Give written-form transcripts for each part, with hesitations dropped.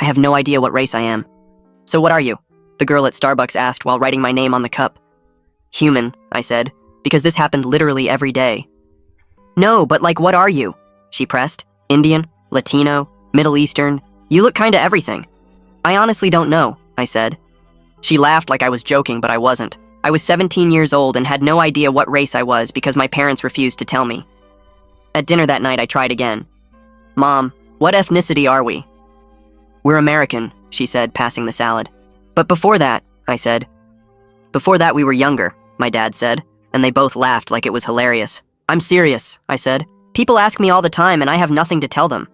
have no idea what race I am. So what are you? The girl at Starbucks asked while writing my name on the cup. Human, I said, because this happened literally every day. No, but like what are you? She pressed. Indian, Latino, Middle Eastern, you look kinda everything. I honestly don't know, I said. She laughed like I was joking, but I wasn't. I was 17 years old and had no idea what race I was because my parents refused to tell me. At dinner that night, I tried again. Mom, what ethnicity are we? We're American, she said, passing the salad. But before that, I said. Before that, we were younger, my dad said, and they both laughed like it was hilarious. I'm serious, I said. People ask me all the time and I have nothing to tell them.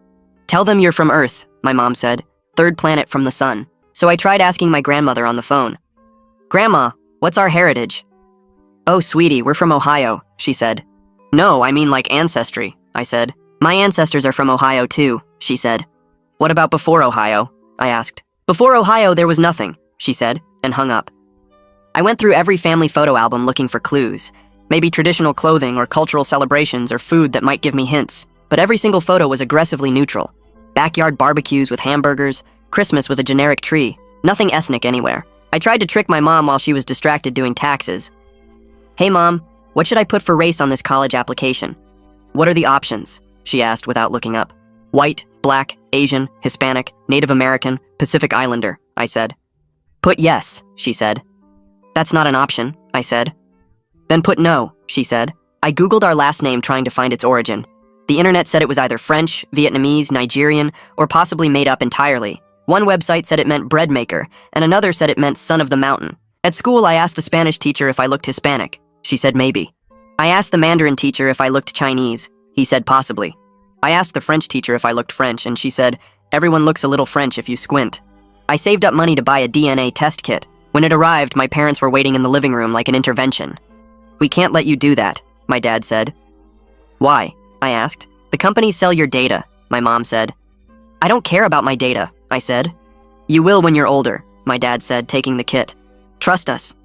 Tell them you're from Earth, my mom said, third planet from the sun. So I tried asking my grandmother on the phone. Grandma, what's our heritage? Oh, sweetie, we're from Ohio, she said. No, I mean like ancestry, I said. My ancestors are from Ohio too, she said. What about before Ohio? I asked. Before Ohio, there was nothing, she said, and hung up. I went through every family photo album looking for clues. Maybe traditional clothing or cultural celebrations or food that might give me hints. But every single photo was aggressively neutral. Backyard barbecues with hamburgers, Christmas with a generic tree, nothing ethnic anywhere. I tried to trick my mom while she was distracted doing taxes. Hey mom, what should I put for race on this college application? What are the options? She asked without looking up. White, black, Asian, Hispanic, Native American, Pacific Islander, I said. Put yes, she said. That's not an option, I said. Then put no, she said. I Googled our last name trying to find its origin. The internet said it was either French, Vietnamese, Nigerian, or possibly made up entirely. One website said it meant bread maker, and another said it meant son of the mountain. At school, I asked the Spanish teacher if I looked Hispanic. She said maybe. I asked the Mandarin teacher if I looked Chinese. He said possibly. I asked the French teacher if I looked French, and she said, everyone looks a little French if you squint. I saved up money to buy a DNA test kit. When it arrived, my parents were waiting in the living room like an intervention. We can't let you do that, my dad said. Why? I asked. The companies sell your data, my mom said. I don't care about my data, I said. You will when you're older, my dad said, taking the kit. Trust us.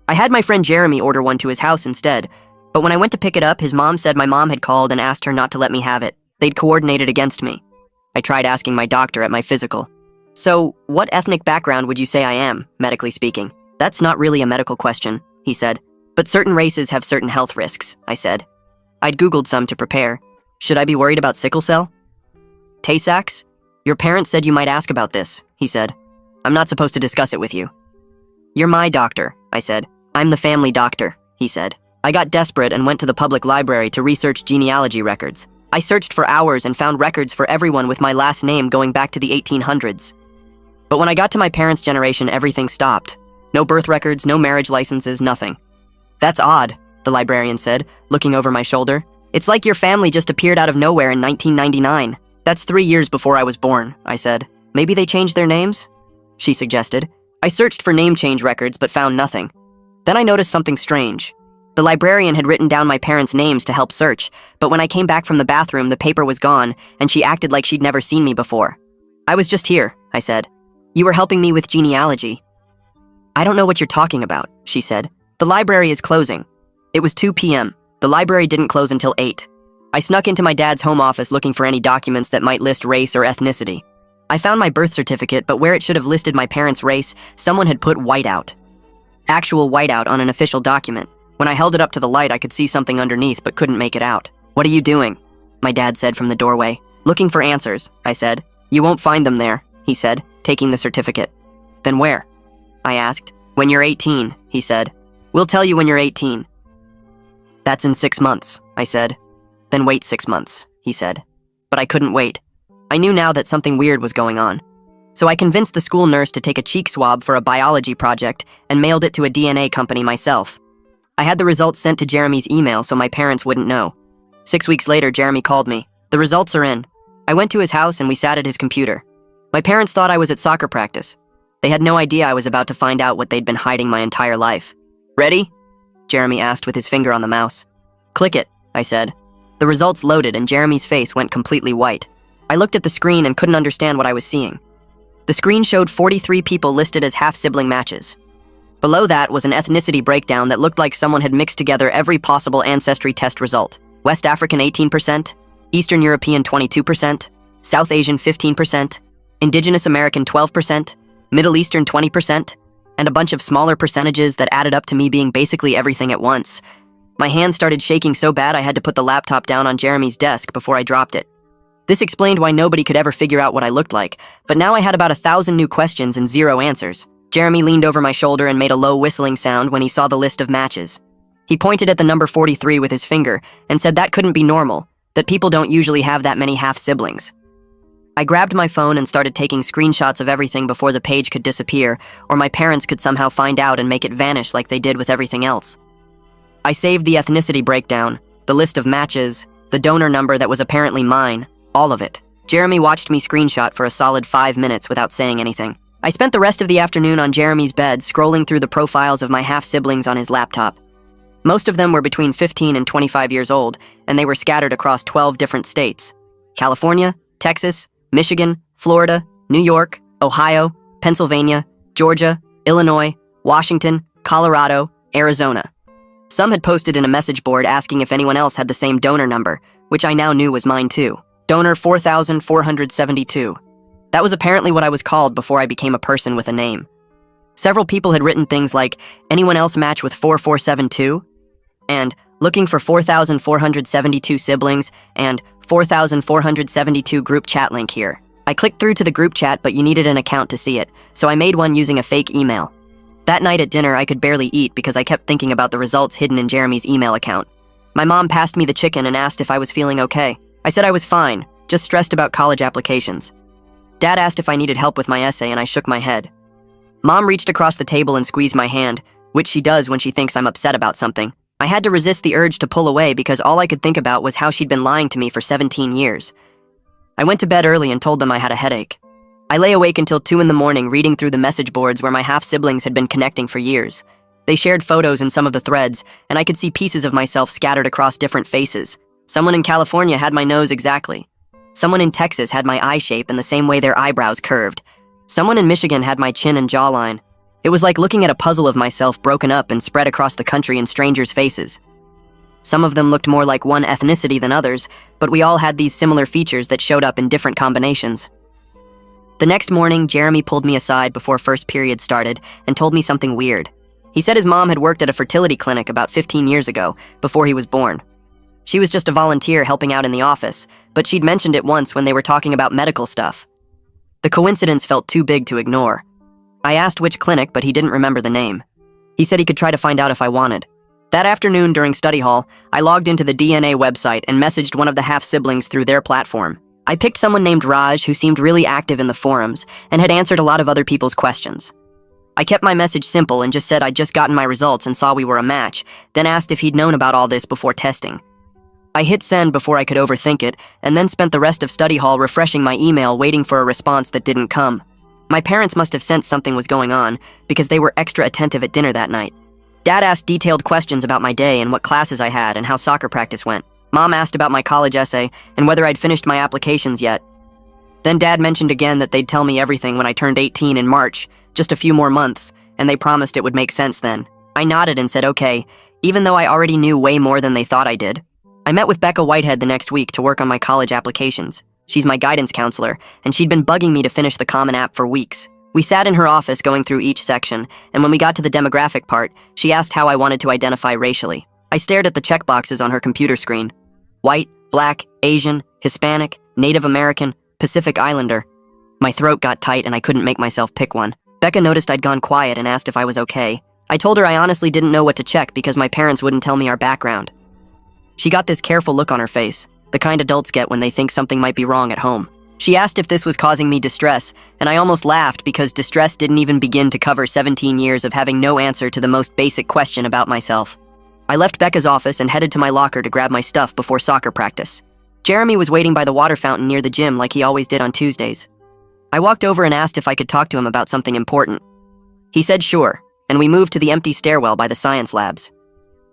I had my friend Jeremy order one to his house instead, but when I went to pick it up, his mom said my mom had called and asked her not to let me have it. They'd coordinated against me. I tried asking my doctor at my physical. So, what ethnic background would you say I am, medically speaking? That's not really a medical question, he said. But certain races have certain health risks, I said. I'd Googled some to prepare. Should I be worried about sickle cell? Tay-Sachs? Your parents said you might ask about this, he said. I'm not supposed to discuss it with you. You're my doctor, I said. I'm the family doctor, he said. I got desperate and went to the public library to research genealogy records. I searched for hours and found records for everyone with my last name going back to the 1800s. But when I got to my parents' generation, everything stopped. No birth records, no marriage licenses, nothing. That's odd, the librarian said, looking over my shoulder. It's like your family just appeared out of nowhere in 1999. That's 3 years before I was born, I said. Maybe they changed their names? She suggested. I searched for name change records but found nothing. Then I noticed something strange. The librarian had written down my parents' names to help search, but when I came back from the bathroom, the paper was gone, and she acted like she'd never seen me before. I was just here, I said. You were helping me with genealogy. I don't know what you're talking about, she said. The library is closing. It was 2 p.m. The library didn't close until 8. I snuck into my dad's home office looking for any documents that might list race or ethnicity. I found my birth certificate, but where it should have listed my parents' race, someone had put whiteout. Actual whiteout on an official document. When I held it up to the light, I could see something underneath, but couldn't make it out. What are you doing? My dad said from the doorway. Looking for answers, I said. You won't find them there, he said, taking the certificate. Then where? I asked. When you're 18, he said. We'll tell you when you're 18. That's in 6 months, I said. Then wait 6 months, he said. But I couldn't wait. I knew now that something weird was going on. So I convinced the school nurse to take a cheek swab for a biology project and mailed it to a DNA company myself. I had the results sent to Jeremy's email so my parents wouldn't know. 6 weeks later, Jeremy called me. The results are in. I went to his house and we sat at his computer. My parents thought I was at soccer practice. They had no idea I was about to find out what they'd been hiding my entire life. Ready? Jeremy asked with his finger on the mouse. Click it, I said. The results loaded and Jeremy's face went completely white. I looked at the screen and couldn't understand what I was seeing. The screen showed 43 people listed as half-sibling matches. Below that was an ethnicity breakdown that looked like someone had mixed together every possible ancestry test result. West African 18%, Eastern European 22%, South Asian 15%, Indigenous American 12%, Middle Eastern 20%, and a bunch of smaller percentages that added up to me being basically everything at once. My hands started shaking so bad I had to put the laptop down on Jeremy's desk before I dropped it. This explained why nobody could ever figure out what I looked like, but now I had about 1,000 new questions and 0 answers. Jeremy leaned over my shoulder and made a low whistling sound when he saw the list of matches. He pointed at the number 43 with his finger and said that couldn't be normal, that people don't usually have that many half-siblings. I grabbed my phone and started taking screenshots of everything before the page could disappear, or my parents could somehow find out and make it vanish like they did with everything else. I saved the ethnicity breakdown, the list of matches, the donor number that was apparently mine, all of it. Jeremy watched me screenshot for a solid 5 minutes without saying anything. I spent the rest of the afternoon on Jeremy's bed scrolling through the profiles of my half-siblings on his laptop. Most of them were between 15 and 25 years old, and they were scattered across 12 different states: California, Texas, Michigan, Florida, New York, Ohio, Pennsylvania, Georgia, Illinois, Washington, Colorado, Arizona. Some had posted in a message board asking if anyone else had the same donor number, which I now knew was mine too. Donor 4,472. That was apparently what I was called before I became a person with a name. Several people had written things like, "Anyone else match with 4472?" and "Looking for 4,472 siblings," and 4,472 group chat link here. I clicked through to the group chat, but you needed an account to see it, so I made one using a fake email. That night at dinner, I could barely eat because I kept thinking about the results hidden in Jeremy's email account. My mom passed me the chicken and asked if I was feeling okay. I said I was fine, just stressed about college applications. Dad asked if I needed help with my essay, and I shook my head. Mom reached across the table and squeezed my hand, which she does when she thinks I'm upset about something. I had to resist the urge to pull away because all I could think about was how she'd been lying to me for 17 years. I went to bed early and told them I had a headache. I lay awake until 2 in the morning reading through the message boards where my half-siblings had been connecting for years. They shared photos in some of the threads, and I could see pieces of myself scattered across different faces. Someone in California had my nose exactly. Someone in Texas had my eye shape in the same way their eyebrows curved. Someone in Michigan had my chin and jawline. It was like looking at a puzzle of myself broken up and spread across the country in strangers' faces. Some of them looked more like one ethnicity than others, but we all had these similar features that showed up in different combinations. The next morning, Jeremy pulled me aside before first period started and told me something weird. He said his mom had worked at a fertility clinic about 15 years ago, before he was born. She was just a volunteer helping out in the office, but she'd mentioned it once when they were talking about medical stuff. The coincidence felt too big to ignore. I asked which clinic, but he didn't remember the name. He said he could try to find out if I wanted. That afternoon during study hall, I logged into the DNA website and messaged one of the half-siblings through their platform. I picked someone named Raj who seemed really active in the forums and had answered a lot of other people's questions. I kept my message simple and just said I'd just gotten my results and saw we were a match, then asked if he'd known about all this before testing. I hit send before I could overthink it, and then spent the rest of study hall refreshing my email waiting for a response that didn't come. My parents must have sensed something was going on, because they were extra attentive at dinner that night. Dad asked detailed questions about my day and what classes I had and how soccer practice went. Mom asked about my college essay and whether I'd finished my applications yet. Then Dad mentioned again that they'd tell me everything when I turned 18 in March, just a few more months, and they promised it would make sense then. I nodded and said okay, even though I already knew way more than they thought I did. I met with Becca Whitehead the next week to work on my college applications. She's my guidance counselor, and she'd been bugging me to finish the Common App for weeks. We sat in her office going through each section, and when we got to the demographic part, she asked how I wanted to identify racially. I stared at the checkboxes on her computer screen. White, Black, Asian, Hispanic, Native American, Pacific Islander. My throat got tight and I couldn't make myself pick one. Becca noticed I'd gone quiet and asked if I was okay. I told her I honestly didn't know what to check because my parents wouldn't tell me our background. She got this careful look on her face, the kind adults get when they think something might be wrong at home. She asked if this was causing me distress, and I almost laughed because distress didn't even begin to cover 17 years of having no answer to the most basic question about myself. I left Becca's office and headed to my locker to grab my stuff before soccer practice. Jeremy was waiting by the water fountain near the gym like he always did on Tuesdays. I walked over and asked if I could talk to him about something important. He said sure, and we moved to the empty stairwell by the science labs.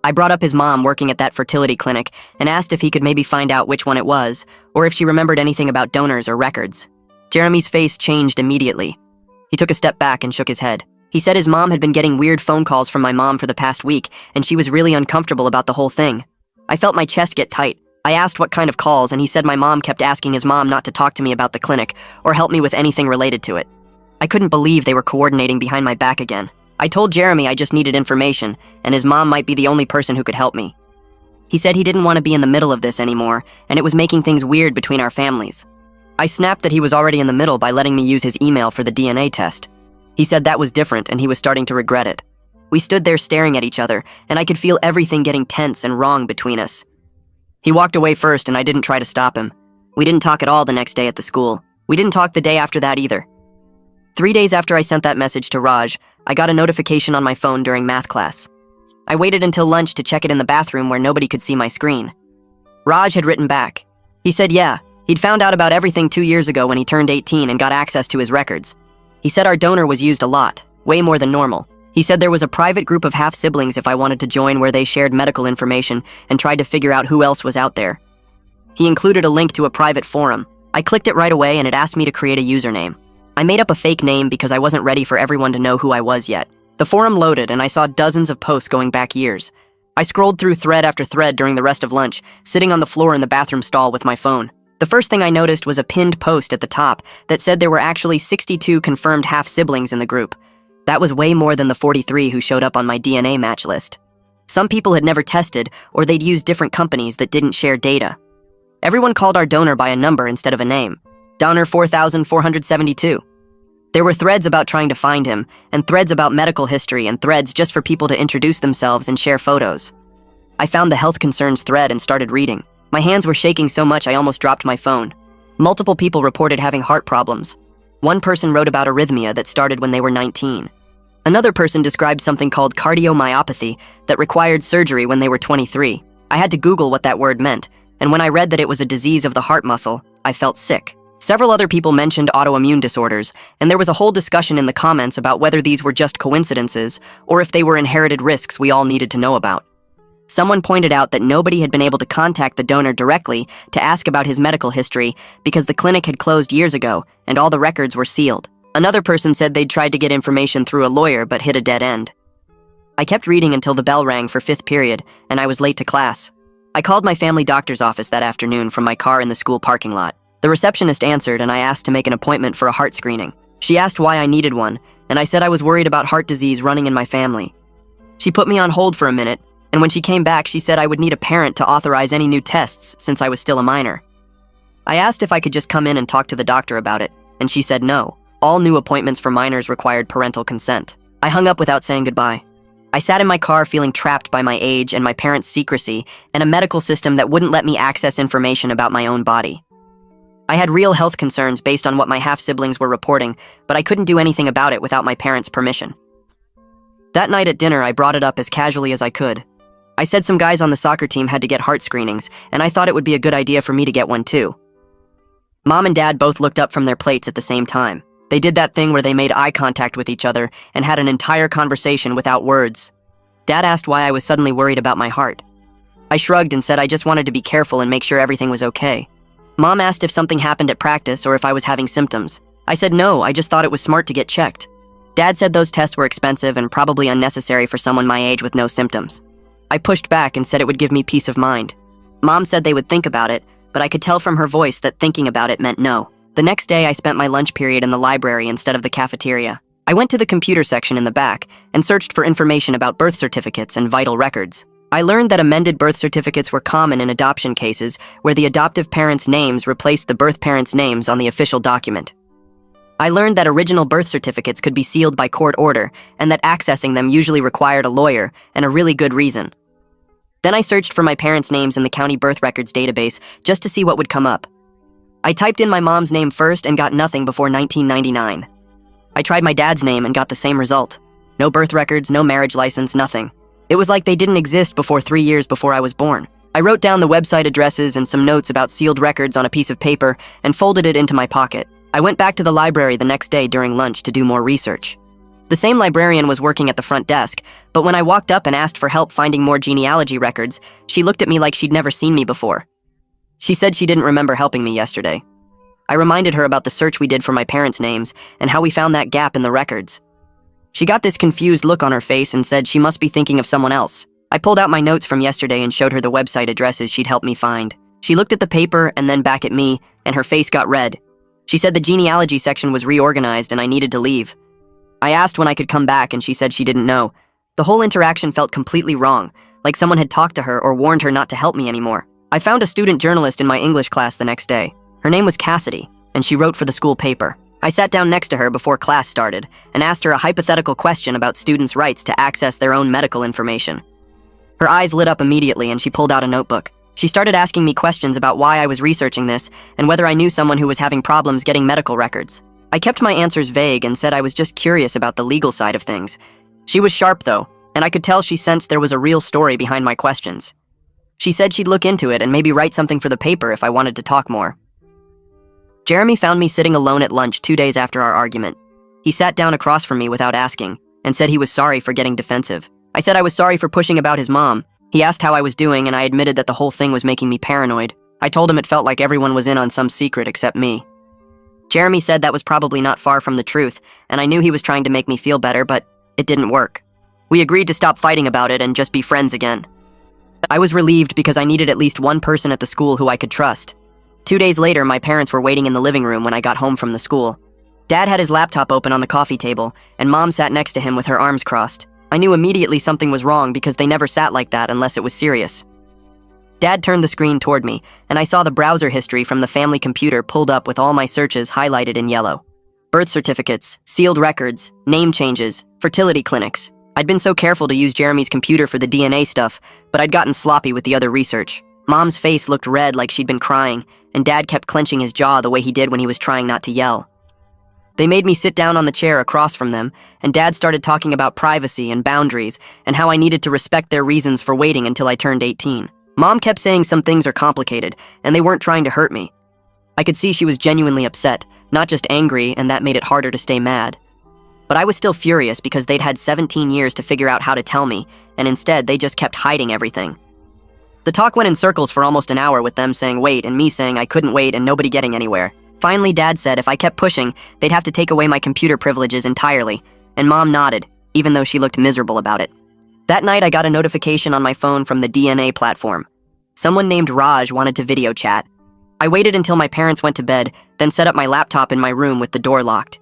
I brought up his mom working at that fertility clinic and asked if he could maybe find out which one it was, or if she remembered anything about donors or records. Jeremy's face changed immediately. He took a step back and shook his head. He said his mom had been getting weird phone calls from my mom for the past week, and she was really uncomfortable about the whole thing. I felt my chest get tight, I asked what kind of calls, and he said my mom kept asking his mom not to talk to me about the clinic or help me with anything related to it. I couldn't believe they were coordinating behind my back again. I told Jeremy I just needed information, and his mom might be the only person who could help me. He said he didn't want to be in the middle of this anymore, and it was making things weird between our families. I snapped that he was already in the middle by letting me use his email for the DNA test. He said that was different, and he was starting to regret it. We stood there staring at each other, and I could feel everything getting tense and wrong between us. He walked away first, and I didn't try to stop him. We didn't talk at all the next day at the school. We didn't talk the day after that either. 3 days after I sent that message to Raj, I got a notification on my phone during math class. I waited until lunch to check it in the bathroom where nobody could see my screen. Raj had written back. He said he'd found out about everything 2 years ago when he turned 18 and got access to his records. He said our donor was used a lot, way more than normal. He said there was a private group of half-siblings if I wanted to join where they shared medical information and tried to figure out who else was out there. He included a link to a private forum. I clicked it right away and it asked me to create a username. I made up a fake name because I wasn't ready for everyone to know who I was yet. The forum loaded and I saw dozens of posts going back years. I scrolled through thread after thread during the rest of lunch, sitting on the floor in the bathroom stall with my phone. The first thing I noticed was a pinned post at the top that said there were actually 62 confirmed half-siblings in the group. That was way more than the 43 who showed up on my DNA match list. Some people had never tested, or they'd used different companies that didn't share data. Everyone called our donor by a number instead of a name. Donor 4472. There were threads about trying to find him, and threads about medical history, and threads just for people to introduce themselves and share photos. I found the health concerns thread and started reading. My hands were shaking so much I almost dropped my phone. Multiple people reported having heart problems. One person wrote about arrhythmia that started when they were 19. Another person described something called cardiomyopathy that required surgery when they were 23. I had to Google what that word meant, and when I read that it was a disease of the heart muscle, I felt sick. Several other people mentioned autoimmune disorders, and there was a whole discussion in the comments about whether these were just coincidences or if they were inherited risks we all needed to know about. Someone pointed out that nobody had been able to contact the donor directly to ask about his medical history because the clinic had closed years ago and all the records were sealed. Another person said they'd tried to get information through a lawyer but hit a dead end. I kept reading until the bell rang for 5th period, and I was late to class. I called my family doctor's office that afternoon from my car in the school parking lot. The receptionist answered, and I asked to make an appointment for a heart screening. She asked why I needed one, and I said I was worried about heart disease running in my family. She put me on hold for a minute, and when she came back, she said I would need a parent to authorize any new tests since I was still a minor. I asked if I could just come in and talk to the doctor about it, and she said no. All new appointments for minors required parental consent. I hung up without saying goodbye. I sat in my car feeling trapped by my age and my parents' secrecy and a medical system that wouldn't let me access information about my own body. I had real health concerns based on what my half-siblings were reporting, but I couldn't do anything about it without my parents' permission. That night at dinner, I brought it up as casually as I could. I said some guys on the soccer team had to get heart screenings, and I thought it would be a good idea for me to get one too. Mom and Dad both looked up from their plates at the same time. They did that thing where they made eye contact with each other and had an entire conversation without words. Dad asked why I was suddenly worried about my heart. I shrugged and said I just wanted to be careful and make sure everything was okay. Mom asked if something happened at practice or if I was having symptoms. I said no, I just thought it was smart to get checked. Dad said those tests were expensive and probably unnecessary for someone my age with no symptoms. I pushed back and said it would give me peace of mind. Mom said they would think about it, but I could tell from her voice that thinking about it meant no. The next day, I spent my lunch period in the library instead of the cafeteria. I went to the computer section in the back and searched for information about birth certificates and vital records. I learned that amended birth certificates were common in adoption cases where the adoptive parents' names replaced the birth parents' names on the official document. I learned that original birth certificates could be sealed by court order and that accessing them usually required a lawyer and a really good reason. Then I searched for my parents' names in the county birth records database just to see what would come up. I typed in my mom's name first and got nothing before 1999. I tried my dad's name and got the same result. No birth records, no marriage license, nothing. It was like they didn't exist before 3 years before I was born. I wrote down the website addresses and some notes about sealed records on a piece of paper and folded it into my pocket. I went back to the library the next day during lunch to do more research. The same librarian was working at the front desk, but when I walked up and asked for help finding more genealogy records, she looked at me like she'd never seen me before. She said she didn't remember helping me yesterday. I reminded her about the search we did for my parents' names and how we found that gap in the records. She got this confused look on her face and said she must be thinking of someone else. I pulled out my notes from yesterday and showed her the website addresses she'd helped me find. She looked at the paper and then back at me, and her face got red. She said the genealogy section was reorganized and I needed to leave. I asked when I could come back and she said she didn't know. The whole interaction felt completely wrong, like someone had talked to her or warned her not to help me anymore. I found a student journalist in my English class the next day. Her name was Cassidy, and she wrote for the school paper. I sat down next to her before class started and asked her a hypothetical question about students' rights to access their own medical information. Her eyes lit up immediately and she pulled out a notebook. She started asking me questions about why I was researching this and whether I knew someone who was having problems getting medical records. I kept my answers vague and said I was just curious about the legal side of things. She was sharp though, and I could tell she sensed there was a real story behind my questions. She said she'd look into it and maybe write something for the paper if I wanted to talk more. Jeremy found me sitting alone at lunch 2 days after our argument. He sat down across from me without asking and said he was sorry for getting defensive. I said I was sorry for pushing about his mom. He asked how I was doing and I admitted that the whole thing was making me paranoid. I told him it felt like everyone was in on some secret except me. Jeremy said that was probably not far from the truth, and I knew he was trying to make me feel better, but it didn't work. We agreed to stop fighting about it and just be friends again. I was relieved because I needed at least one person at the school who I could trust. 2 days later, my parents were waiting in the living room when I got home from the school. Dad had his laptop open on the coffee table, and Mom sat next to him with her arms crossed. I knew immediately something was wrong because they never sat like that unless it was serious. Dad turned the screen toward me, and I saw the browser history from the family computer pulled up with all my searches highlighted in yellow. Birth certificates, sealed records, name changes, fertility clinics. I'd been so careful to use Jeremy's computer for the DNA stuff, but I'd gotten sloppy with the other research. Mom's face looked red like she'd been crying, and Dad kept clenching his jaw the way he did when he was trying not to yell. They made me sit down on the chair across from them, and Dad started talking about privacy and boundaries and how I needed to respect their reasons for waiting until I turned 18. Mom kept saying some things are complicated, and they weren't trying to hurt me. I could see she was genuinely upset, not just angry, and that made it harder to stay mad. But I was still furious because they'd had 17 years to figure out how to tell me, and instead they just kept hiding everything. The talk went in circles for almost an hour with them saying wait and me saying I couldn't wait and nobody getting anywhere. Finally, Dad said if I kept pushing, they'd have to take away my computer privileges entirely, and Mom nodded, even though she looked miserable about it. That night, I got a notification on my phone from the DNA platform. Someone named Raj wanted to video chat. I waited until my parents went to bed, then set up my laptop in my room with the door locked.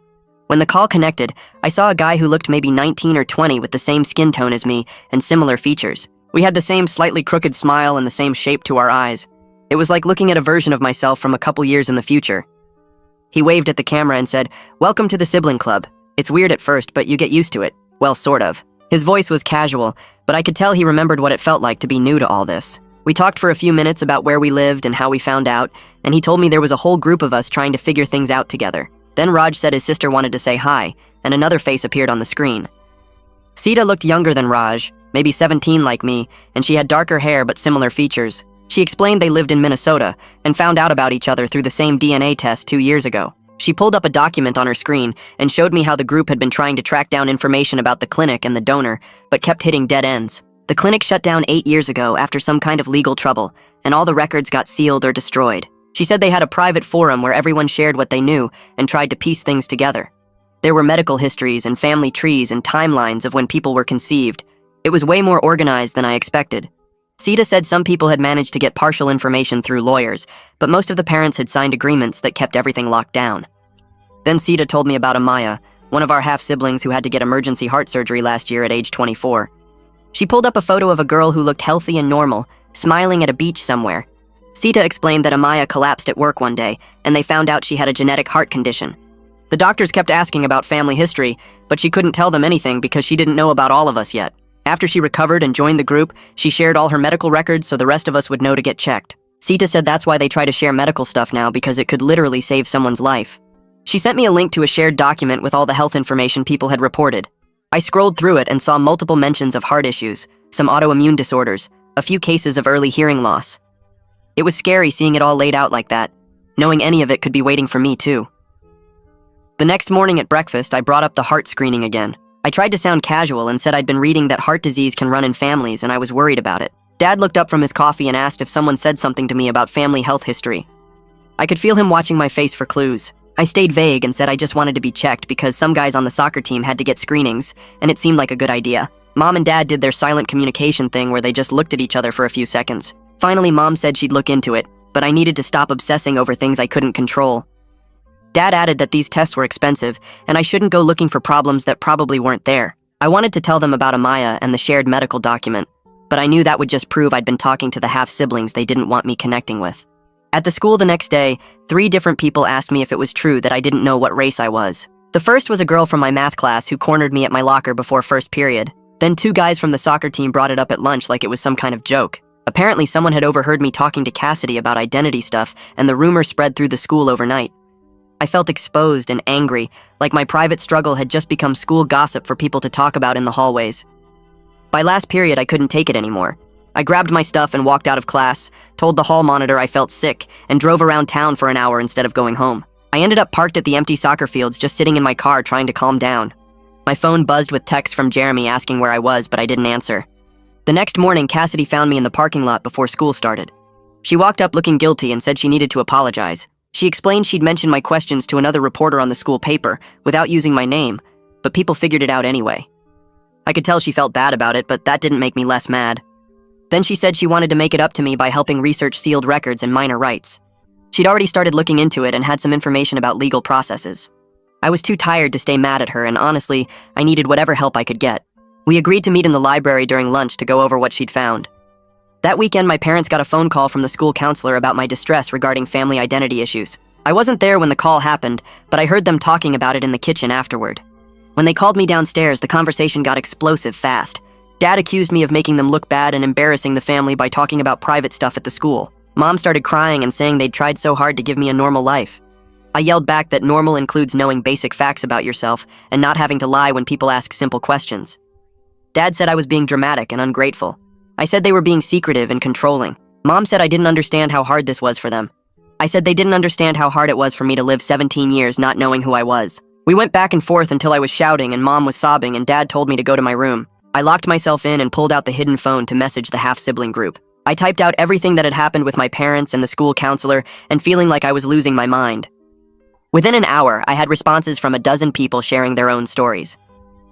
When the call connected, I saw a guy who looked maybe 19 or 20 with the same skin tone as me and similar features. We had the same slightly crooked smile and the same shape to our eyes. It was like looking at a version of myself from a couple years in the future. He waved at the camera and said, "Welcome to the sibling club. It's weird at first, but you get used to it. Well, sort of." His voice was casual, but I could tell he remembered what it felt like to be new to all this. We talked for a few minutes about where we lived and how we found out, and he told me there was a whole group of us trying to figure things out together. Then Raj said his sister wanted to say hi, and another face appeared on the screen. Sita looked younger than Raj, maybe 17 like me, and she had darker hair but similar features. She explained they lived in Minnesota and found out about each other through the same DNA test 2 years ago. She pulled up a document on her screen and showed me how the group had been trying to track down information about the clinic and the donor, but kept hitting dead ends. The clinic shut down 8 years ago after some kind of legal trouble, and all the records got sealed or destroyed. She said they had a private forum where everyone shared what they knew and tried to piece things together. There were medical histories and family trees and timelines of when people were conceived. It was way more organized than I expected. Sita said some people had managed to get partial information through lawyers, but most of the parents had signed agreements that kept everything locked down. Then Sita told me about Amaya, one of our half-siblings who had to get emergency heart surgery last year at age 24. She pulled up a photo of a girl who looked healthy and normal, smiling at a beach somewhere. Sita explained that Amaya collapsed at work one day, and they found out she had a genetic heart condition. The doctors kept asking about family history, but she couldn't tell them anything because she didn't know about all of us yet. After she recovered and joined the group, she shared all her medical records so the rest of us would know to get checked. Sita said that's why they try to share medical stuff now, because it could literally save someone's life. She sent me a link to a shared document with all the health information people had reported. I scrolled through it and saw multiple mentions of heart issues, some autoimmune disorders, a few cases of early hearing loss. It was scary seeing it all laid out like that, knowing any of it could be waiting for me too. The next morning at breakfast, I brought up the heart screening again. I tried to sound casual and said I'd been reading that heart disease can run in families and I was worried about it. Dad looked up from his coffee and asked if someone said something to me about family health history. I could feel him watching my face for clues. I stayed vague and said I just wanted to be checked because some guys on the soccer team had to get screenings, and it seemed like a good idea. Mom and Dad did their silent communication thing where they just looked at each other for a few seconds. Finally, Mom said she'd look into it, but I needed to stop obsessing over things I couldn't control. Dad added that these tests were expensive, and I shouldn't go looking for problems that probably weren't there. I wanted to tell them about Amaya and the shared medical document, but I knew that would just prove I'd been talking to the half-siblings they didn't want me connecting with. At the school the next day, 3 different people asked me if it was true that I didn't know what race I was. The first was a girl from my math class who cornered me at my locker before first period. Then 2 guys from the soccer team brought it up at lunch like it was some kind of joke. Apparently someone had overheard me talking to Cassidy about identity stuff, and the rumor spread through the school overnight. I felt exposed and angry, like my private struggle had just become school gossip for people to talk about in the hallways. By last period, I couldn't take it anymore. I grabbed my stuff and walked out of class, told the hall monitor I felt sick, and drove around town for an hour instead of going home. I ended up parked at the empty soccer fields, just sitting in my car trying to calm down. My phone buzzed with texts from Jeremy asking where I was, but I didn't answer. The next morning, Cassidy found me in the parking lot before school started. She walked up looking guilty and said she needed to apologize. She explained she'd mentioned my questions to another reporter on the school paper, without using my name, but people figured it out anyway. I could tell she felt bad about it, but that didn't make me less mad. Then she said she wanted to make it up to me by helping research sealed records and minor rights. She'd already started looking into it and had some information about legal processes. I was too tired to stay mad at her, and honestly, I needed whatever help I could get. We agreed to meet in the library during lunch to go over what she'd found. That weekend, my parents got a phone call from the school counselor about my distress regarding family identity issues. I wasn't there when the call happened, but I heard them talking about it in the kitchen afterward. When they called me downstairs, the conversation got explosive fast. Dad accused me of making them look bad and embarrassing the family by talking about private stuff at the school. Mom started crying and saying they'd tried so hard to give me a normal life. I yelled back that normal includes knowing basic facts about yourself and not having to lie when people ask simple questions. Dad said I was being dramatic and ungrateful. I said they were being secretive and controlling. Mom said I didn't understand how hard this was for them. I said they didn't understand how hard it was for me to live 17 years not knowing who I was. We went back and forth until I was shouting and Mom was sobbing and Dad told me to go to my room. I locked myself in and pulled out the hidden phone to message the half-sibling group. I typed out everything that had happened with my parents and the school counselor and feeling like I was losing my mind. Within an hour, I had responses from 12 people sharing their own stories.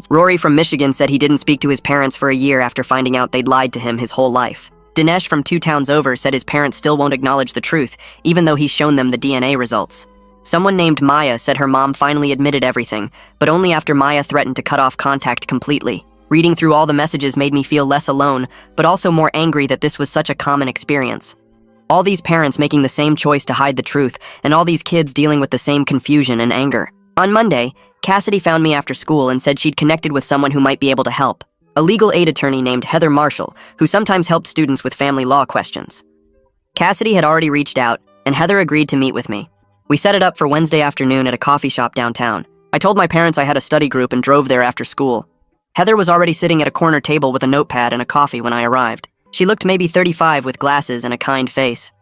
Rory from Michigan said he didn't speak to his parents for a year after finding out they'd lied to him his whole life. Dinesh from 2 towns over said his parents still won't acknowledge the truth, even though he's shown them the DNA results. Someone named Maya said her mom finally admitted everything, but only after Maya threatened to cut off contact completely. Reading through all the messages made me feel less alone, but also more angry that this was such a common experience. All these parents making the same choice to hide the truth, and all these kids dealing with the same confusion and anger. On Monday, Cassidy found me after school and said she'd connected with someone who might be able to help. A legal aid attorney named Heather Marshall, who sometimes helped students with family law questions. Cassidy had already reached out, and Heather agreed to meet with me. We set it up for Wednesday afternoon at a coffee shop downtown. I told my parents I had a study group and drove there after school. Heather was already sitting at a corner table with a notepad and a coffee when I arrived. She looked maybe 35 with glasses and a kind face.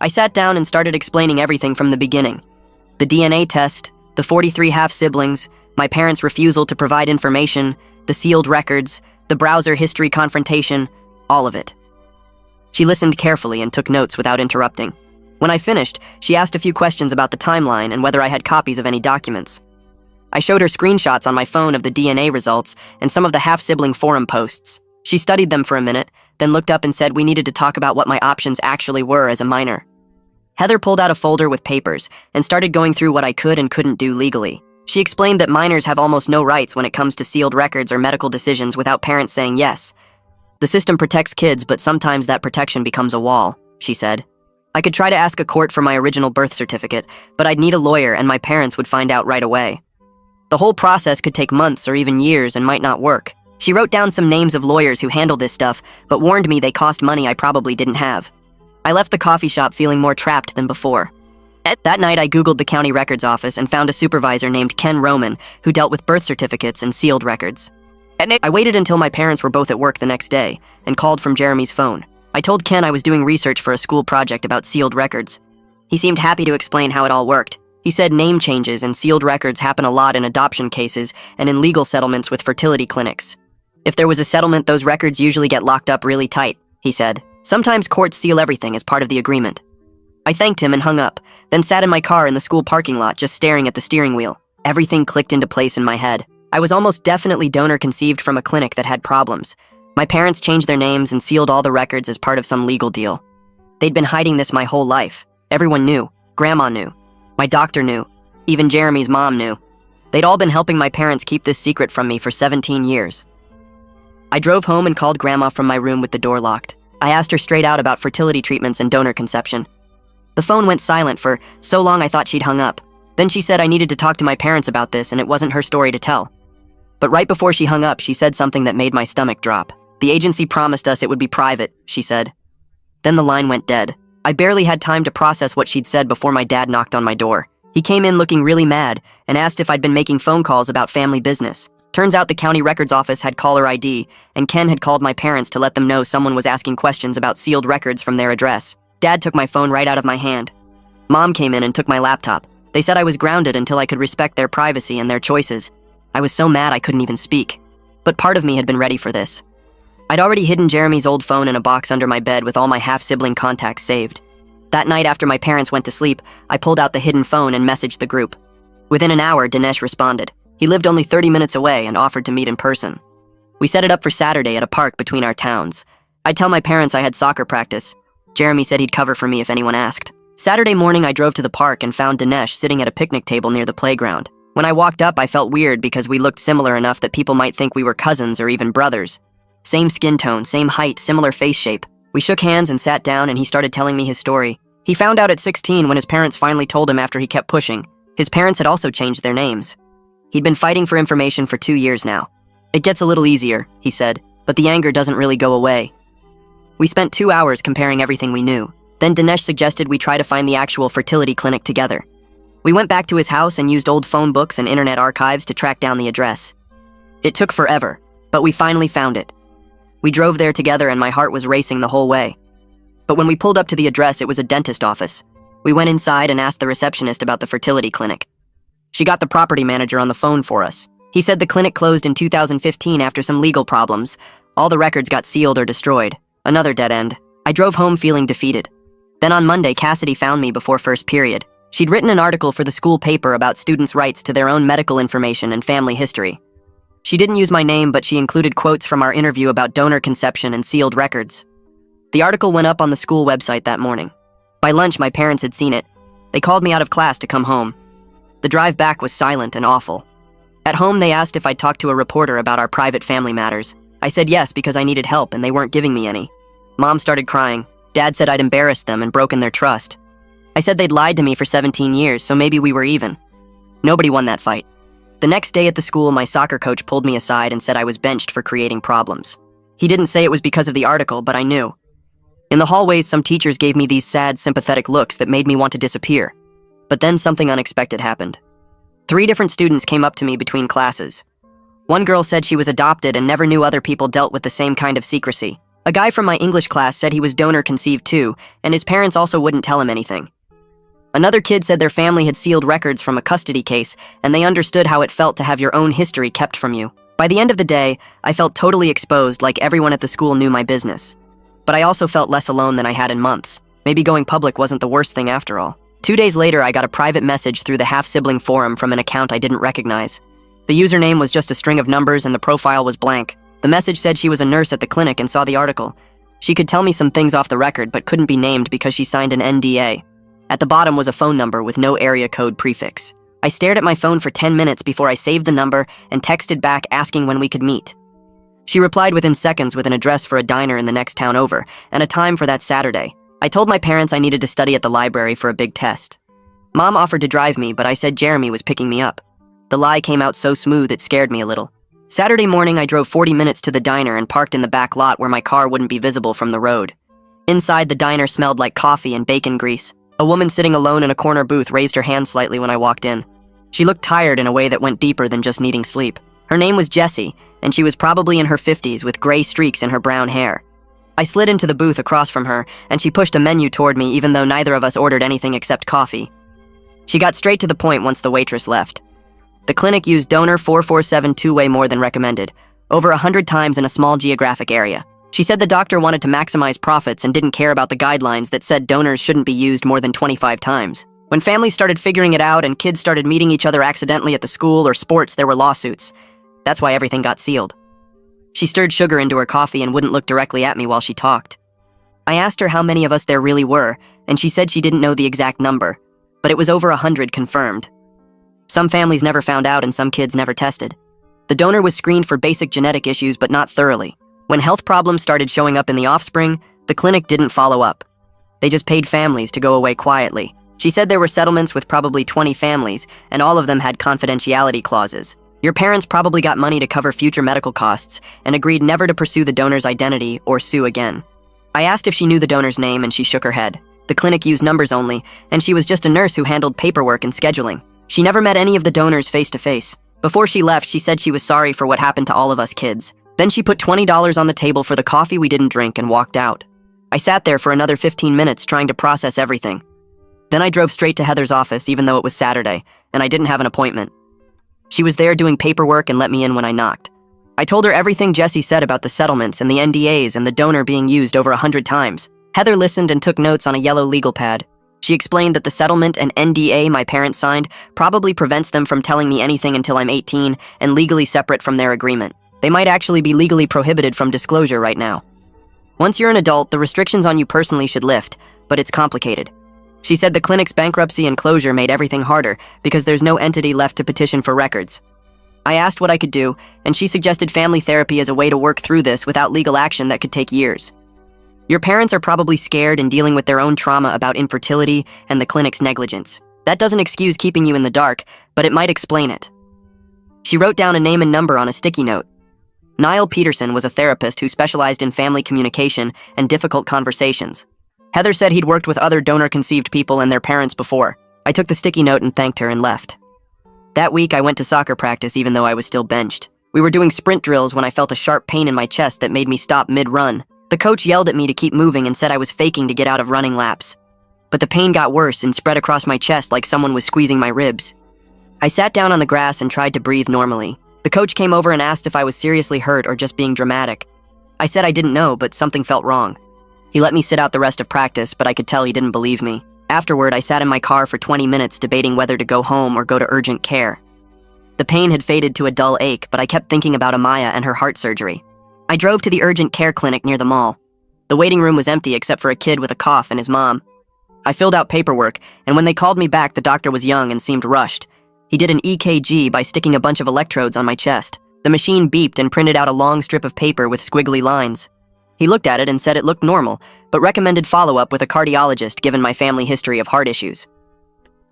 I sat down and started explaining everything from the beginning. The DNA test, the 43 half-siblings, my parents' refusal to provide information, the sealed records, the browser history confrontation, all of it. She listened carefully and took notes without interrupting. When I finished, she asked a few questions about the timeline and whether I had copies of any documents. I showed her screenshots on my phone of the DNA results and some of the half-sibling forum posts. She studied them for a minute, then looked up and said we needed to talk about what my options actually were as a minor. Heather pulled out a folder with papers and started going through what I could and couldn't do legally. She explained that minors have almost no rights when it comes to sealed records or medical decisions without parents saying yes. The system protects kids, but sometimes that protection becomes a wall, she said. I could try to ask a court for my original birth certificate, but I'd need a lawyer and my parents would find out right away. The whole process could take months or even years and might not work. She wrote down some names of lawyers who handle this stuff, but warned me they cost money I probably didn't have. I left the coffee shop feeling more trapped than before. That night, I Googled the county records office and found a supervisor named Ken Roman who dealt with birth certificates and sealed records. I waited until my parents were both at work the next day and called from Jeremy's phone. I told Ken I was doing research for a school project about sealed records. He seemed happy to explain how it all worked. He said name changes and sealed records happen a lot in adoption cases and in legal settlements with fertility clinics. If there was a settlement, those records usually get locked up really tight, he said. Sometimes courts seal everything as part of the agreement. I thanked him and hung up, then sat in my car in the school parking lot just staring at the steering wheel. Everything clicked into place in my head. I was almost definitely donor conceived from a clinic that had problems. My parents changed their names and sealed all the records as part of some legal deal. They'd been hiding this my whole life. Everyone knew. Grandma knew. My doctor knew. Even Jeremy's mom knew. They'd all been helping my parents keep this secret from me for 17 years. I drove home and called Grandma from my room with the door locked. I asked her straight out about fertility treatments and donor conception. The phone went silent for so long I thought she'd hung up. Then she said I needed to talk to my parents about this and it wasn't her story to tell. But right before she hung up, she said something that made my stomach drop. The agency promised us it would be private, she said. Then the line went dead. I barely had time to process what she'd said before my dad knocked on my door. He came in looking really mad and asked if I'd been making phone calls about family business. Turns out the county records office had caller ID, and Ken had called my parents to let them know someone was asking questions about sealed records from their address. Dad took my phone right out of my hand. Mom came in and took my laptop. They said I was grounded until I could respect their privacy and their choices. I was so mad I couldn't even speak. But part of me had been ready for this. I'd already hidden Jeremy's old phone in a box under my bed with all my half-sibling contacts saved. That night after my parents went to sleep, I pulled out the hidden phone and messaged the group. Within an hour, Dinesh responded. He lived only 30 minutes away and offered to meet in person. We set it up for Saturday at a park between our towns. I'd tell my parents I had soccer practice. Jeremy said he'd cover for me if anyone asked. Saturday morning, I drove to the park and found Dinesh sitting at a picnic table near the playground. When I walked up, I felt weird because we looked similar enough that people might think we were cousins or even brothers. Same skin tone, same height, similar face shape. We shook hands and sat down and he started telling me his story. He found out at 16 when his parents finally told him after he kept pushing. His parents had also changed their names. He'd been fighting for information for 2 years now. It gets a little easier, he said, but the anger doesn't really go away. We spent 2 hours comparing everything we knew. Then Dinesh suggested we try to find the actual fertility clinic together. We went back to his house and used old phone books and internet archives to track down the address. It took forever, but we finally found it. We drove there together and my heart was racing the whole way. But when we pulled up to the address, it was a dentist office. We went inside and asked the receptionist about the fertility clinic. She got the property manager on the phone for us. He said the clinic closed in 2015 after some legal problems. All the records got sealed or destroyed. Another dead end. I drove home feeling defeated. Then on Monday, Cassidy found me before first period. She'd written an article for the school paper about students' rights to their own medical information and family history. She didn't use my name, but she included quotes from our interview about donor conception and sealed records. The article went up on the school website that morning. By lunch, my parents had seen it. They called me out of class to come home. The drive back was silent and awful. At home, they asked if I'd talk to a reporter about our private family matters. I said yes because I needed help and they weren't giving me any. Mom started crying. Dad said I'd embarrassed them and broken their trust. I said they'd lied to me for 17 years, so maybe we were even. Nobody won that fight. The next day at the school, my soccer coach pulled me aside and said I was benched for creating problems. He didn't say it was because of the article, but I knew. In the hallways, some teachers gave me these sad, sympathetic looks that made me want to disappear. But then something unexpected happened. 3 different students came up to me between classes. One girl said she was adopted and never knew other people dealt with the same kind of secrecy. A guy from my English class said he was donor conceived too, and his parents also wouldn't tell him anything. Another kid said their family had sealed records from a custody case, and they understood how it felt to have your own history kept from you. By the end of the day, I felt totally exposed, like everyone at the school knew my business. But I also felt less alone than I had in months. Maybe going public wasn't the worst thing after all. 2 days later, I got a private message through the half-sibling forum from an account I didn't recognize. The username was just a string of numbers and the profile was blank. The message said she was a nurse at the clinic and saw the article. She could tell me some things off the record, but couldn't be named because she signed an NDA. At the bottom was a phone number with no area code prefix. I stared at my phone for 10 minutes before I saved the number and texted back asking when we could meet. She replied within seconds with an address for a diner in the next town over and a time for that Saturday. I told my parents I needed to study at the library for a big test. Mom offered to drive me, but I said Jeremy was picking me up. The lie came out so smooth it scared me a little. Saturday morning, I drove 40 minutes to the diner and parked in the back lot where my car wouldn't be visible from the road. Inside, the diner smelled like coffee and bacon grease. A woman sitting alone in a corner booth raised her hand slightly when I walked in. She looked tired in a way that went deeper than just needing sleep. Her name was Jessie, and she was probably in her 50s with gray streaks in her brown hair. I slid into the booth across from her, and she pushed a menu toward me even though neither of us ordered anything except coffee. She got straight to the point once the waitress left. The clinic used donor 447 two-way more than recommended, over 100 times in a small geographic area. She said the doctor wanted to maximize profits and didn't care about the guidelines that said donors shouldn't be used more than 25 times. When families started figuring it out and kids started meeting each other accidentally at the school or sports, there were lawsuits. That's why everything got sealed. She stirred sugar into her coffee and wouldn't look directly at me while she talked. I asked her how many of us there really were, and she said she didn't know the exact number, but it was over 100 confirmed. Some families never found out and some kids never tested. The donor was screened for basic genetic issues, but not thoroughly. When health problems started showing up in the offspring, the clinic didn't follow up. They just paid families to go away quietly. She said there were settlements with probably 20 families, and all of them had confidentiality clauses. Your parents probably got money to cover future medical costs and agreed never to pursue the donor's identity or sue again. I asked if she knew the donor's name and she shook her head. The clinic used numbers only, and she was just a nurse who handled paperwork and scheduling. She never met any of the donors face to face. Before she left, she said she was sorry for what happened to all of us kids. Then she put $20 on the table for the coffee we didn't drink and walked out. I sat there for another 15 minutes trying to process everything. Then I drove straight to Heather's office even though it was Saturday, and I didn't have an appointment. She was there doing paperwork and let me in when I knocked. I told her everything Jesse said about the settlements and the NDAs and the donor being used over 100 times. Heather listened and took notes on a yellow legal pad. She explained that the settlement and NDA my parents signed probably prevents them from telling me anything until I'm 18 and legally separate from their agreement. They might actually be legally prohibited from disclosure right now. Once you're an adult, the restrictions on you personally should lift, but it's complicated. She said the clinic's bankruptcy and closure made everything harder because there's no entity left to petition for records. I asked what I could do, and she suggested family therapy as a way to work through this without legal action that could take years. Your parents are probably scared and dealing with their own trauma about infertility and the clinic's negligence. That doesn't excuse keeping you in the dark, but it might explain it. She wrote down a name and number on a sticky note. Niall Peterson was a therapist who specialized in family communication and difficult conversations. Heather said he'd worked with other donor-conceived people and their parents before. I took the sticky note and thanked her and left. That week, I went to soccer practice even though I was still benched. We were doing sprint drills when I felt a sharp pain in my chest that made me stop mid-run. The coach yelled at me to keep moving and said I was faking to get out of running laps. But the pain got worse and spread across my chest like someone was squeezing my ribs. I sat down on the grass and tried to breathe normally. The coach came over and asked if I was seriously hurt or just being dramatic. I said I didn't know, but something felt wrong. He let me sit out the rest of practice, but I could tell he didn't believe me. Afterward, I sat in my car for 20 minutes debating whether to go home or go to urgent care. The pain had faded to a dull ache, but I kept thinking about Amaya and her heart surgery. I drove to the urgent care clinic near the mall. The waiting room was empty except for a kid with a cough and his mom. I filled out paperwork, and when they called me back, the doctor was young and seemed rushed. He did an EKG by sticking a bunch of electrodes on my chest. The machine beeped and printed out a long strip of paper with squiggly lines. He looked at it and said it looked normal, but recommended follow-up with a cardiologist given my family history of heart issues.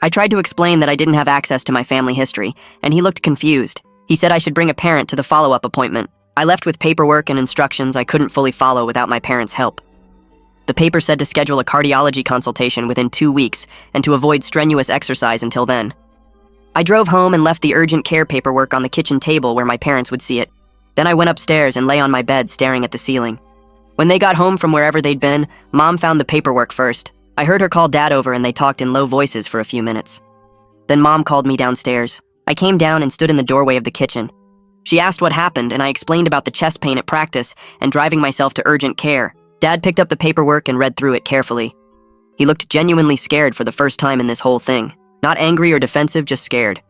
I tried to explain that I didn't have access to my family history, and he looked confused. He said I should bring a parent to the follow-up appointment. I left with paperwork and instructions I couldn't fully follow without my parents' help. The paper said to schedule a cardiology consultation within 2 weeks and to avoid strenuous exercise until then. I drove home and left the urgent care paperwork on the kitchen table where my parents would see it. Then I went upstairs and lay on my bed staring at the ceiling. When they got home from wherever they'd been, Mom found the paperwork first. I heard her call Dad over and they talked in low voices for a few minutes. Then Mom called me downstairs. I came down and stood in the doorway of the kitchen. She asked what happened and I explained about the chest pain at practice and driving myself to urgent care. Dad picked up the paperwork and read through it carefully. He looked genuinely scared for the first time in this whole thing. Not angry or defensive, just scared.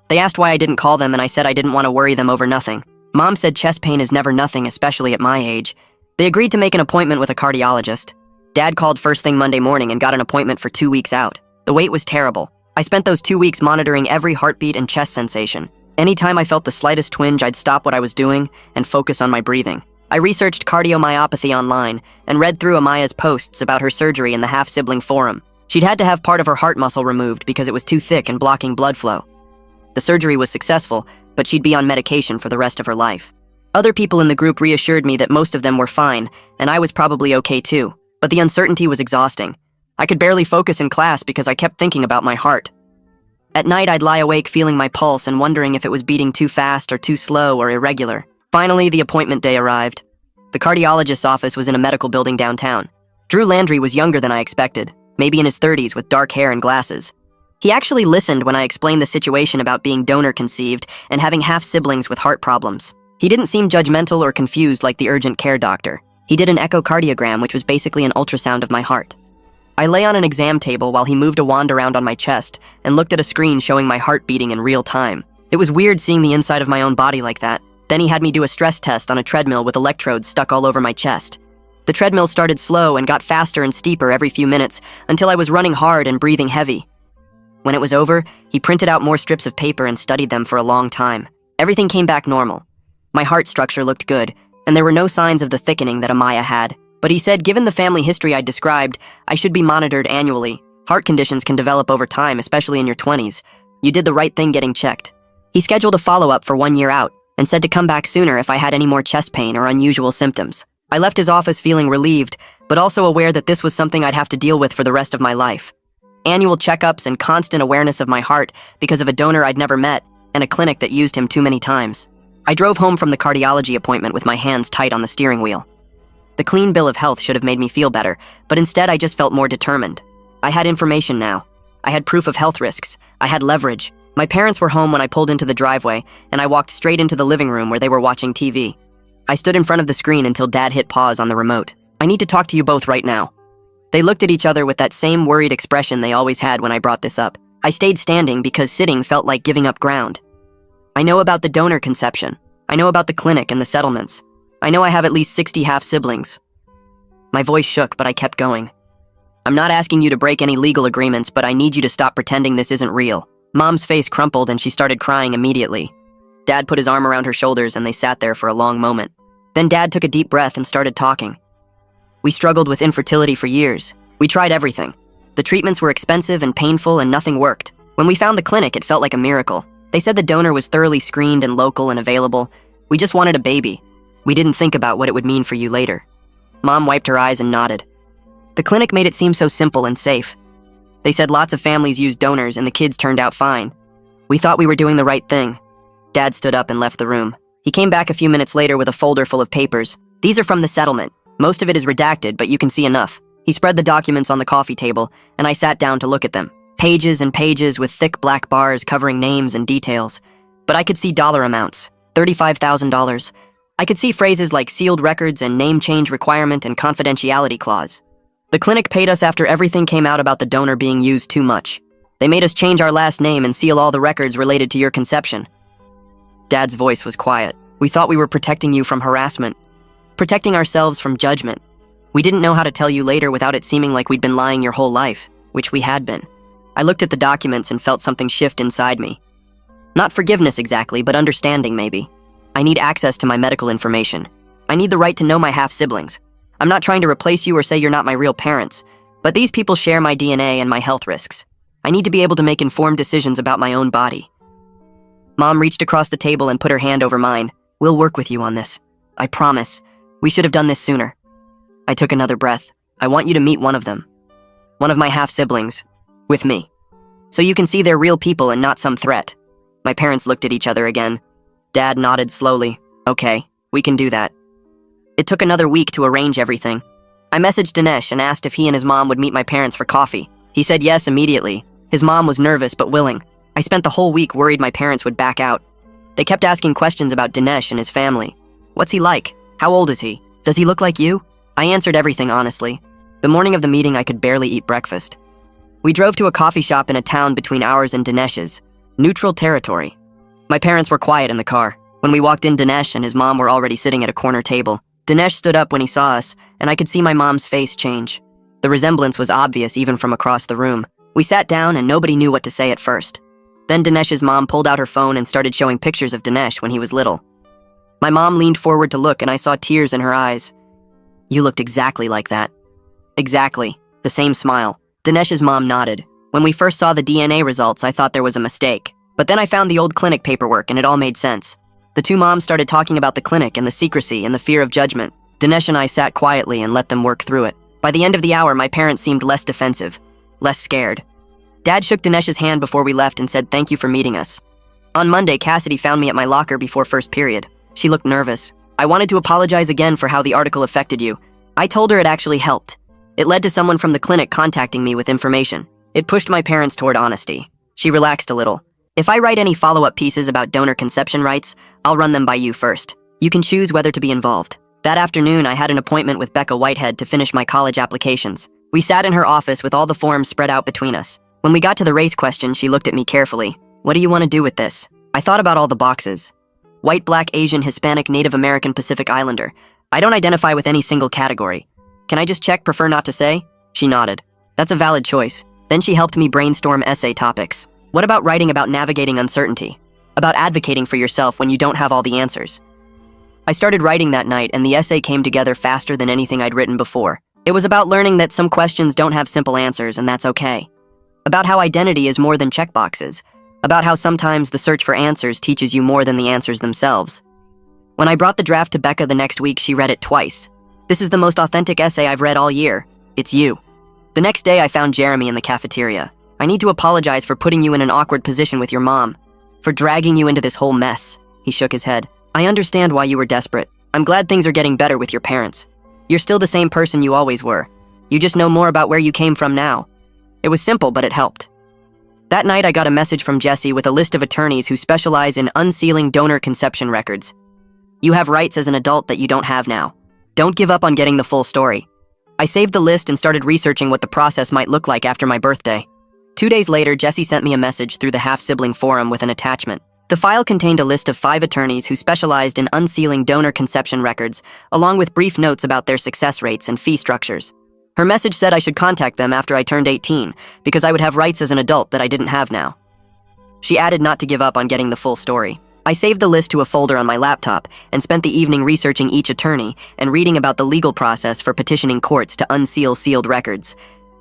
They asked why I didn't call them and I said I didn't want to worry them over nothing. Mom said chest pain is never nothing, especially at my age. They agreed to make an appointment with a cardiologist. Dad called first thing Monday morning and got an appointment for 2 weeks out. The wait was terrible. I spent those 2 weeks monitoring every heartbeat and chest sensation. Anytime I felt the slightest twinge, I'd stop what I was doing and focus on my breathing. I researched cardiomyopathy online and read through Amaya's posts about her surgery in the half-sibling forum. She'd had to have part of her heart muscle removed because it was too thick and blocking blood flow. The surgery was successful, but she'd be on medication for the rest of her life. Other people in the group reassured me that most of them were fine, and I was probably okay too. But the uncertainty was exhausting. I could barely focus in class because I kept thinking about my heart. At night, I'd lie awake feeling my pulse and wondering if it was beating too fast or too slow or irregular. Finally, the appointment day arrived. The cardiologist's office was in a medical building downtown. Drew Landry was younger than I expected, maybe in his 30s with dark hair and glasses. He actually listened when I explained the situation about being donor-conceived and having half-siblings with heart problems. He didn't seem judgmental or confused like the urgent care doctor. He did an echocardiogram, which was basically an ultrasound of my heart. I lay on an exam table while he moved a wand around on my chest and looked at a screen showing my heart beating in real time. It was weird seeing the inside of my own body like that. Then he had me do a stress test on a treadmill with electrodes stuck all over my chest. The treadmill started slow and got faster and steeper every few minutes until I was running hard and breathing heavy. When it was over, he printed out more strips of paper and studied them for a long time. Everything came back normal. My heart structure looked good, and there were no signs of the thickening that Amaya had. But he said given the family history I'd described, I should be monitored annually. Heart conditions can develop over time, especially in your 20s. You did the right thing getting checked. He scheduled a follow-up for 1 year out and said to come back sooner if I had any more chest pain or unusual symptoms. I left his office feeling relieved, but also aware that this was something I'd have to deal with for the rest of my life. Annual checkups and constant awareness of my heart because of a donor I'd never met and a clinic that used him too many times. I drove home from the cardiology appointment with my hands tight on the steering wheel. The clean bill of health should have made me feel better, but instead I just felt more determined. I had information now. I had proof of health risks. I had leverage. My parents were home when I pulled into the driveway, and I walked straight into the living room where they were watching TV. I stood in front of the screen until Dad hit pause on the remote. I need to talk to you both right now. They looked at each other with that same worried expression they always had when I brought this up. I stayed standing because sitting felt like giving up ground. I know about the donor conception. I know about the clinic and the settlements. I know I have at least 60 half-siblings. My voice shook, but I kept going. I'm not asking you to break any legal agreements, but I need you to stop pretending this isn't real. Mom's face crumpled and she started crying immediately. Dad put his arm around her shoulders and they sat there for a long moment. Then Dad took a deep breath and started talking. We struggled with infertility for years. We tried everything. The treatments were expensive and painful and nothing worked. When we found the clinic, it felt like a miracle. They said the donor was thoroughly screened and local and available. We just wanted a baby. We didn't think about what it would mean for you later. Mom wiped her eyes and nodded. The clinic made it seem so simple and safe. They said lots of families used donors and the kids turned out fine. We thought we were doing the right thing. Dad stood up and left the room. He came back a few minutes later with a folder full of papers. These are from the settlement. Most of it is redacted, but you can see enough. He spread the documents on the coffee table, and I sat down to look at them. Pages and pages with thick black bars covering names and details. But I could see dollar amounts. $35,000. I could see phrases like sealed records and name change requirement and confidentiality clause. The clinic paid us after everything came out about the donor being used too much. They made us change our last name and seal all the records related to your conception. Dad's voice was quiet. We thought we were protecting you from harassment, protecting ourselves from judgment. We didn't know how to tell you later without it seeming like we'd been lying your whole life, which we had been. I looked at the documents and felt something shift inside me. Not forgiveness exactly, but understanding maybe. I need access to my medical information. I need the right to know my half-siblings. I'm not trying to replace you or say you're not my real parents, but these people share my DNA and my health risks. I need to be able to make informed decisions about my own body. Mom reached across the table and put her hand over mine. We'll work with you on this. I promise. We should have done this sooner. I took another breath. I want you to meet one of them. One of my half-siblings. With me. So you can see they're real people and not some threat. My parents looked at each other again. Dad nodded slowly. Okay, we can do that. It took another week to arrange everything. I messaged Dinesh and asked if he and his mom would meet my parents for coffee. He said yes immediately. His mom was nervous but willing. I spent the whole week worried my parents would back out. They kept asking questions about Dinesh and his family. What's he like? How old is he? Does he look like you? I answered everything honestly. The morning of the meeting, I could barely eat breakfast. We drove to a coffee shop in a town between ours and Dinesh's. Neutral territory. My parents were quiet in the car. When we walked in, Dinesh and his mom were already sitting at a corner table. Dinesh stood up when he saw us, and I could see my mom's face change. The resemblance was obvious even from across the room. We sat down and nobody knew what to say at first. Then Dinesh's mom pulled out her phone and started showing pictures of Dinesh when he was little. My mom leaned forward to look and I saw tears in her eyes. You looked exactly like that. Exactly. The same smile. Dinesh's mom nodded. When we first saw the DNA results, I thought there was a mistake. But then I found the old clinic paperwork and it all made sense. The two moms started talking about the clinic and the secrecy and the fear of judgment. Dinesh and I sat quietly and let them work through it. By the end of the hour, my parents seemed less defensive, less scared. Dad shook Dinesh's hand before we left and said thank you for meeting us. On Monday, Cassidy found me at my locker before first period. She looked nervous. I wanted to apologize again for how the article affected you. I told her it actually helped. It led to someone from the clinic contacting me with information. It pushed my parents toward honesty. She relaxed a little. If I write any follow-up pieces about donor conception rights, I'll run them by you first. You can choose whether to be involved. That afternoon, I had an appointment with Becca Whitehead to finish my college applications. We sat in her office with all the forms spread out between us. When we got to the race question, she looked at me carefully. What do you want to do with this? I thought about all the boxes. White, Black, Asian, Hispanic, Native American, Pacific Islander. I don't identify with any single category. Can I just check prefer not to say? She nodded. That's a valid choice. Then she helped me brainstorm essay topics. What about writing about navigating uncertainty? About advocating for yourself when you don't have all the answers? I started writing that night, and the essay came together faster than anything I'd written before. It was about learning that some questions don't have simple answers, and that's okay. About how identity is more than checkboxes. About how sometimes the search for answers teaches you more than the answers themselves. When I brought the draft to Becca the next week, she read it twice. This is the most authentic essay I've read all year. It's you. The next day, I found Jeremy in the cafeteria. I need to apologize for putting you in an awkward position with your mom. For dragging you into this whole mess. He shook his head. I understand why you were desperate. I'm glad things are getting better with your parents. You're still the same person you always were. You just know more about where you came from now. It was simple, but it helped. That night, I got a message from Jesse with a list of attorneys who specialize in unsealing donor conception records. You have rights as an adult that you don't have now. Don't give up on getting the full story. I saved the list and started researching what the process might look like after my birthday. 2 days later, Jesse sent me a message through the half-sibling forum with an attachment. The file contained a list of 5 attorneys who specialized in unsealing donor conception records, along with brief notes about their success rates and fee structures. Her message said I should contact them after I turned 18, because I would have rights as an adult that I didn't have now. She added not to give up on getting the full story. I saved the list to a folder on my laptop and spent the evening researching each attorney and reading about the legal process for petitioning courts to unseal sealed records.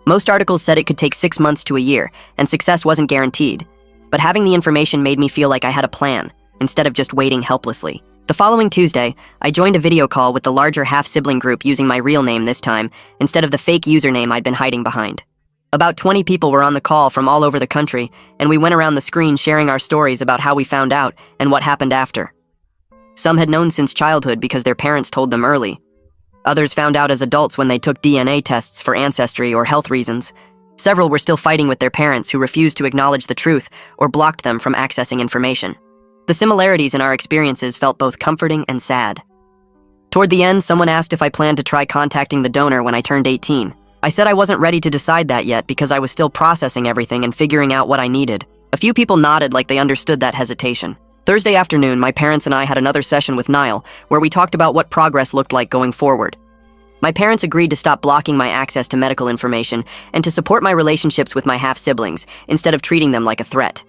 Most articles said it could take 6 months to a year, and success wasn't guaranteed. But having the information made me feel like I had a plan, instead of just waiting helplessly. The following Tuesday, I joined a video call with the larger half-sibling group using my real name this time, instead of the fake username I'd been hiding behind. About 20 people were on the call from all over the country, and we went around the screen sharing our stories about how we found out and what happened after. Some had known since childhood because their parents told them early. Others found out as adults when they took DNA tests for ancestry or health reasons. Several were still fighting with their parents who refused to acknowledge the truth or blocked them from accessing information. The similarities in our experiences felt both comforting and sad. Toward the end, someone asked if I planned to try contacting the donor when I turned 18. I said I wasn't ready to decide that yet because I was still processing everything and figuring out what I needed. A few people nodded like they understood that hesitation. Thursday afternoon, my parents and I had another session with Niall, where we talked about what progress looked like going forward. My parents agreed to stop blocking my access to medical information and to support my relationships with my half-siblings, instead of treating them like a threat.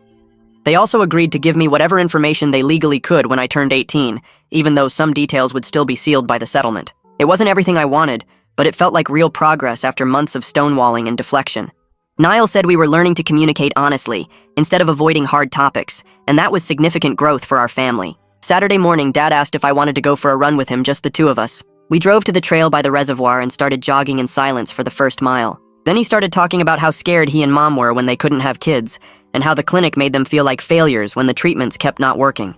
They also agreed to give me whatever information they legally could when I turned 18, even though some details would still be sealed by the settlement. It wasn't everything I wanted, but it felt like real progress after months of stonewalling and deflection. Niall said we were learning to communicate honestly, instead of avoiding hard topics, and that was significant growth for our family. Saturday morning, Dad asked if I wanted to go for a run with him, just the two of us. We drove to the trail by the reservoir and started jogging in silence for the first mile. Then he started talking about how scared he and Mom were when they couldn't have kids, and how the clinic made them feel like failures when the treatments kept not working.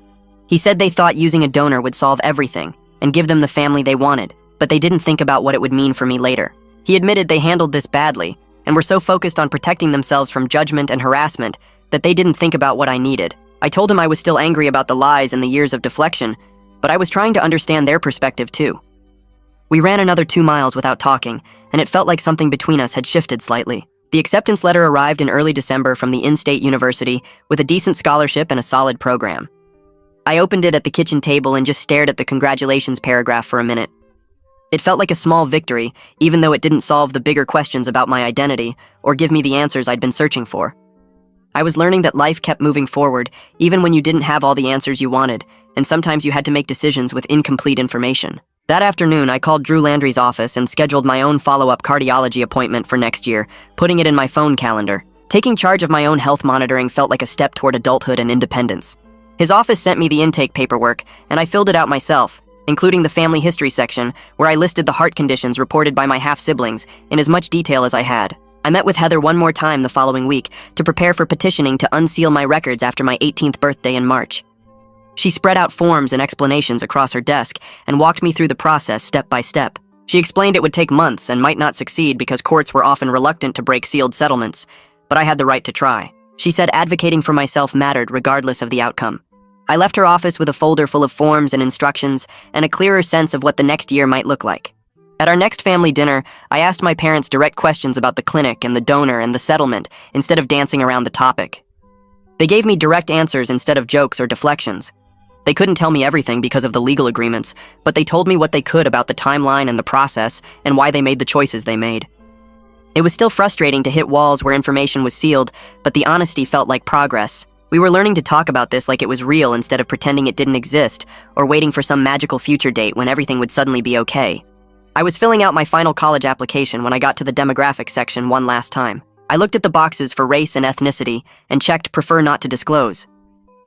He said they thought using a donor would solve everything and give them the family they wanted, but they didn't think about what it would mean for me later. He admitted they handled this badly, and were so focused on protecting themselves from judgment and harassment that they didn't think about what I needed. I told him I was still angry about the lies and the years of deflection, but I was trying to understand their perspective too. We ran another 2 miles without talking, and it felt like something between us had shifted slightly. The acceptance letter arrived in early December from the in-state university with a decent scholarship and a solid program. I opened it at the kitchen table and just stared at the congratulations paragraph for a minute. It felt like a small victory, even though it didn't solve the bigger questions about my identity or give me the answers I'd been searching for. I was learning that life kept moving forward, even when you didn't have all the answers you wanted, and sometimes you had to make decisions with incomplete information. That afternoon, I called Drew Landry's office and scheduled my own follow-up cardiology appointment for next year, putting it in my phone calendar. Taking charge of my own health monitoring felt like a step toward adulthood and independence. His office sent me the intake paperwork, and I filled it out myself, including the family history section, where I listed the heart conditions reported by my half-siblings in as much detail as I had. I met with Heather one more time the following week to prepare for petitioning to unseal my records after my 18th birthday in March. She spread out forms and explanations across her desk and walked me through the process step by step. She explained it would take months and might not succeed because courts were often reluctant to break sealed settlements, but I had the right to try. She said advocating for myself mattered regardless of the outcome. I left her office with a folder full of forms and instructions and a clearer sense of what the next year might look like. At our next family dinner, I asked my parents direct questions about the clinic and the donor and the settlement instead of dancing around the topic. They gave me direct answers instead of jokes or deflections. They couldn't tell me everything because of the legal agreements, but they told me what they could about the timeline and the process and why they made the choices they made. It was still frustrating to hit walls where information was sealed, but the honesty felt like progress. We were learning to talk about this like it was real instead of pretending it didn't exist or waiting for some magical future date when everything would suddenly be okay. I was filling out my final college application when I got to the demographics section one last time. I looked at the boxes for race and ethnicity and checked prefer not to disclose.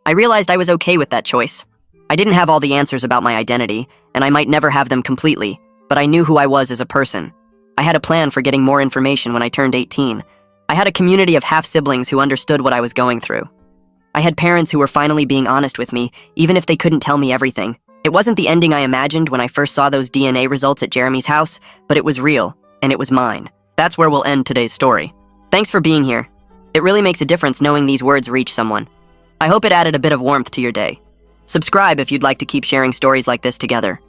I realized I was okay with that choice. I didn't have all the answers about my identity, and I might never have them completely, but I knew who I was as a person. I had a plan for getting more information when I turned 18. I had a community of half-siblings who understood what I was going through. I had parents who were finally being honest with me, even if they couldn't tell me everything. It wasn't the ending I imagined when I first saw those DNA results at Jeremy's house, but it was real, and it was mine. That's where we'll end today's story. Thanks for being here. It really makes a difference knowing these words reach someone. I hope it added a bit of warmth to your day. Subscribe if you'd like to keep sharing stories like this together.